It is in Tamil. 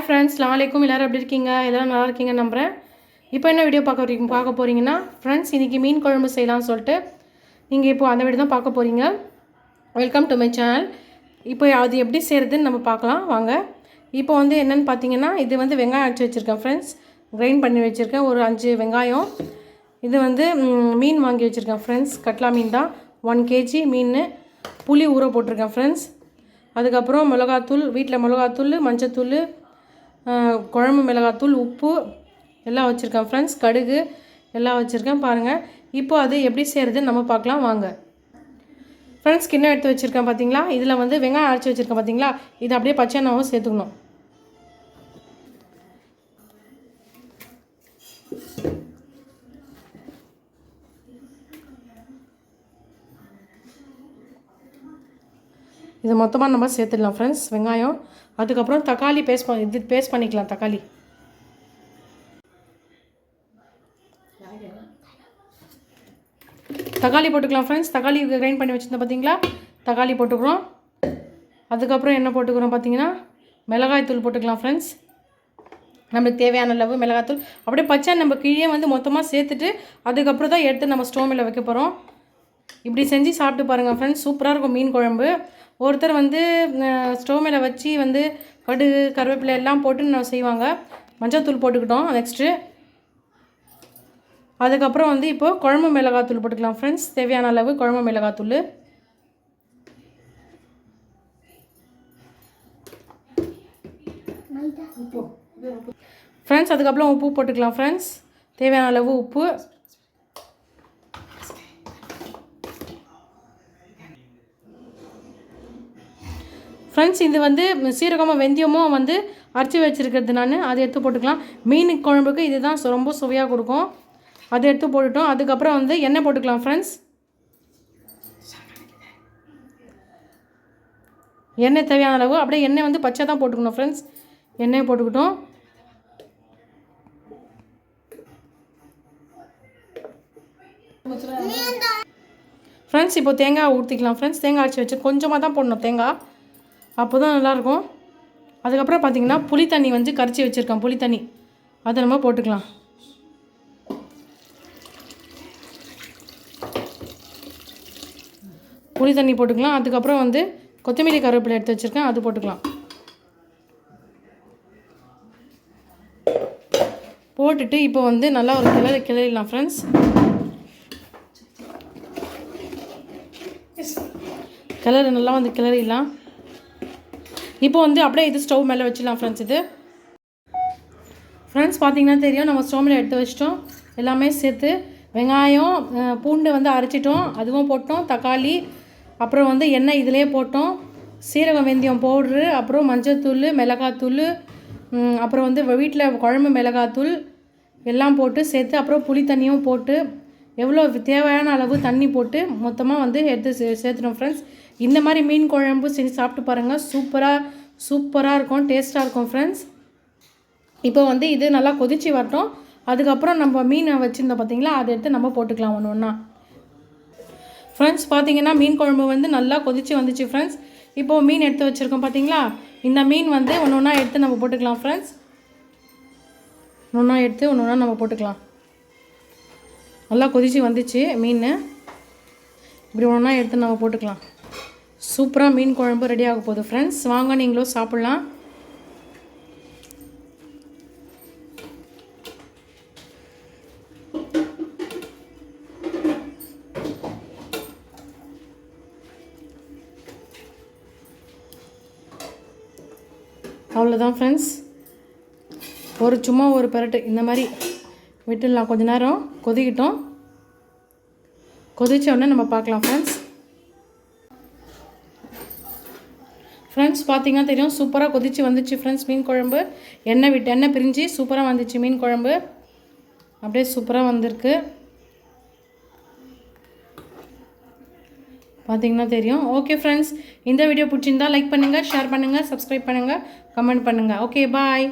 ஃப்ரெண்ட்ஸ், அஸ்ஸலாமு எல்லோரும் எப்படி இருக்கீங்க? எல்லோரும் நல்லா இருக்கீங்க நம்புகிறேன். இப்போ என்ன வீடியோ பார்க்க போகிறீங்கன்னா ஃப்ரெண்ட்ஸ், இன்றைக்கி மீன் குழம்பு செய்யலாம்னு சொல்லிட்டு நீங்கள் இப்போது அந்த வீடியோ தான் பார்க்க போகிறீங்க. Welcome to my channel. இப்போ அது எப்படி செய்கிறதுன்னு நம்ம பார்க்கலாம் வாங்க. இப்போ என்னென்னு பார்த்தீங்கன்னா, இது வெங்காயம் அரைச்சி வச்சுருக்கேன் ஃப்ரெண்ட்ஸ். கிரைண்ட் பண்ணி வச்சுருக்கேன் ஒரு 5 வெங்காயம். இது மீன் வாங்கி வச்சுருக்கேன் ஃப்ரெண்ட்ஸ். கட்லா மீன் தான், 1 kg மீன். புளி ஊற போட்டிருக்கேன் ஃப்ரெண்ட்ஸ். அதுக்கப்புறம் மிளகாத்தூள், வீட்டில் மிளகாத்தூள், மஞ்சத்தூள், குழம்பு மிளகாத்தூள், உப்பு எல்லாம் வச்சுருக்கேன் ஃப்ரெண்ட்ஸ். கடுகு எல்லாம் வச்சுருக்கேன் பாருங்கள். இப்போ அது எப்படி செய்கிறதுன்னு நம்ம பார்க்கலாம் வாங்க. ஃப்ரெண்ட்ஸ், கிண்ணம் எடுத்து வச்சுருக்கேன் பார்த்தீங்களா? இதில் வெங்காயம் அரைச்சி வச்சுருக்கேன் பார்த்தீங்களா? இது அப்படியே பச்சை எண்ணெயும் சேர்த்துக்கணும். இது மொத்தமாக நம்ம சேர்த்துடலாம் ஃப்ரெண்ட்ஸ், வெங்காயம். அதுக்கப்புறம் தக்காளி பேஸ்ட் பண்ணிக்கலாம். தக்காளி போட்டுக்கலாம் ஃப்ரெண்ட்ஸ். தக்காளி கிரைண்ட் பண்ணி வச்சுருந்தேன் பார்த்தீங்களா? தக்காளி போட்டுக்கிறோம். அதுக்கப்புறம் என்ன போட்டுக்கிறோம் பார்த்தீங்கன்னா, மிளகாய் தூள் போட்டுக்கலாம் ஃப்ரெண்ட்ஸ். நம்மளுக்கு தேவையான அளவு மிளகாத்தூள். அப்படியே பச்சை நம்ம கீழே மொத்தமாக சேர்த்துட்டு அதுக்கப்புறம் தான் எடுத்து நம்ம ஸ்டவ் மேலே வைக்க போகிறோம். இப்படி செஞ்சு சாப்பிட்டு பாருங்கள் ஃப்ரெண்ட்ஸ், சூப்பராக இருக்கும் மீன் குழம்பு. ஒருத்தர் ஸ்டவ் மேலே வச்சு கடுகு கருவேப்பிலை எல்லாம் போட்டு செய்வாங்க. மஞ்சள் போட்டுக்கிட்டோம் நெக்ஸ்ட்டு. அதுக்கப்புறம் இப்போது குழம்பு மிளகாத்தூள் போட்டுக்கலாம் ஃப்ரெண்ட்ஸ். தேவையான அளவு குழம்பு மிளகாத்தூள். ஃப்ரெண்ட்ஸ், அதுக்கப்புறம் உப்பு போட்டுக்கலாம் ஃப்ரெண்ட்ஸ். தேவையான அளவு உப்பு. ஃப்ரெண்ட்ஸ், இது சீரகமும் வெந்தயமும் அரைச்சி வச்சுருக்கிறது நான். அதை எடுத்து போட்டுக்கலாம். மீன் குழம்புக்கு இது தான் ரொம்ப சுவையாக கொடுக்கும். அதை எடுத்து போட்டுட்டோம். அதுக்கப்புறம் எண்ணெய் போட்டுக்கலாம் ஃப்ரெண்ட்ஸ். எண்ணெய் தேவையான அளவு. அப்படியே எண்ணெய் பச்சை தான் போட்டுக்கணும் ஃப்ரெண்ட்ஸ். எண்ணெயை போட்டுக்கிட்டோம். ஃப்ரெண்ட்ஸ், இப்போ தேங்காய் ஊற்றிக்கலாம் ஃப்ரெண்ட்ஸ். தேங்காய் அரைச்சி வச்சு கொஞ்சமாக தான் போடணும் தேங்காய், அப்போ தான் நல்லாயிருக்கும். அதுக்கப்புறம் பார்த்திங்கன்னா புளி தண்ணி கரைச்சி வச்சுருக்கேன். புளி தண்ணி அதை நம்ம போட்டுக்கலாம். புளி தண்ணி போட்டுக்கலாம். அதுக்கப்புறம் கொத்தமல்லி கருவேப்பிலை எடுத்து வச்சுருக்கேன், அது போட்டுக்கலாம். போட்டுட்டு இப்போ நல்லா ஒரு கிளறிடலாம் ஃப்ரெண்ட்ஸ். கிளறு நல்லா கிளறிடலாம். இப்போ அப்படியே இது ஸ்டவ் மேலே வச்சிடலாம் ஃப்ரெண்ட்ஸ். இது ஃப்ரெண்ட்ஸ் பார்த்திங்கன்னா தெரியும், நம்ம ஸ்டவ் மேலே எடுத்து வச்சிட்டோம். எல்லாமே சேர்த்து வெங்காயம், பூண்டு அரைச்சிட்டோம், அதுவும் போட்டோம். தக்காளி, அப்புறம் எண்ணெய் இதிலே போட்டோம். சீரகம் வெந்தயம் பவுட்ரு, அப்புறம் மஞ்சத்தூள், மிளகாத்தூள், அப்புறம் வீட்டில் குழம்பு மிளகாத்தூள் எல்லாம் போட்டு சேர்த்து, அப்புறம் புளி தண்ணியும் போட்டு எவ்வளோ தேவையான அளவு தண்ணி போட்டு மொத்தமாக எடுத்து சேர்த்துட்டோம் ஃப்ரெண்ட்ஸ். இந்த மாதிரி மீன் குழம்பு செஞ்சு சாப்பிட்டு பாருங்கள். சூப்பராக இருக்கும், டேஸ்ட்டாக இருக்கும் ஃப்ரெண்ட்ஸ். இப்போ இது நல்லா கொதித்து வரட்டும். அதுக்கப்புறம் நம்ம மீனை வச்சுருந்தோம் பார்த்தீங்களா, அதை எடுத்து நம்ம போட்டுக்கலாம் ஒன்று ஒன்றா. ஃப்ரெண்ட்ஸ் பார்த்திங்கன்னா மீன் குழம்பு நல்லா கொதித்து வந்துச்சு ஃப்ரெண்ட்ஸ். இப்போது மீன் எடுத்து வச்சுருக்கோம் பார்த்தீங்களா, இந்த மீன் ஒன்று ஒன்றா எடுத்து நம்ம போட்டுக்கலாம் ஃப்ரெண்ட்ஸ். ஒன்று ஒன்றா நம்ம போட்டுக்கலாம். நல்லா கொதித்து வந்துச்சு மீன். இப்படி ஒன்றா எடுத்து நம்ம போட்டுக்கலாம். சூப்பராக மீன் குழம்பு ரெடி ஆக போகுது ஃப்ரெண்ட்ஸ். வாங்க நீங்களும் சாப்பிட்லாம். அவ்வளோதான் ஃப்ரெண்ட்ஸ். சும்மா ஒரு பெரட்டு இந்த மாதிரி விட்டுடலாம். கொஞ்சம் நேரம் கொதிக்கிட்டோம். கொதிச்ச உடனே நம்ம பார்க்கலாம் ஃப்ரெண்ட்ஸ். ஃப்ரெண்ட்ஸ் பார்த்திங்கன்னா தெரியும், சூப்பராக கொதித்து வந்துச்சு ஃப்ரெண்ட்ஸ் மீன் குழம்பு. எண்ணெய் பிரிஞ்சு சூப்பராக வந்துச்சு மீன் குழம்பு. அப்படியே சூப்பராக வந்திருக்கு பார்த்திங்கன்னா தெரியும். ஓகே ஃப்ரெண்ட்ஸ், இந்த வீடியோ பிடிச்சிருந்தால் லைக் பண்ணுங்கள், ஷேர் பண்ணுங்கள், சப்ஸ்கிரைப் பண்ணுங்கள், கமெண்ட் பண்ணுங்கள். ஓகே, பாய்.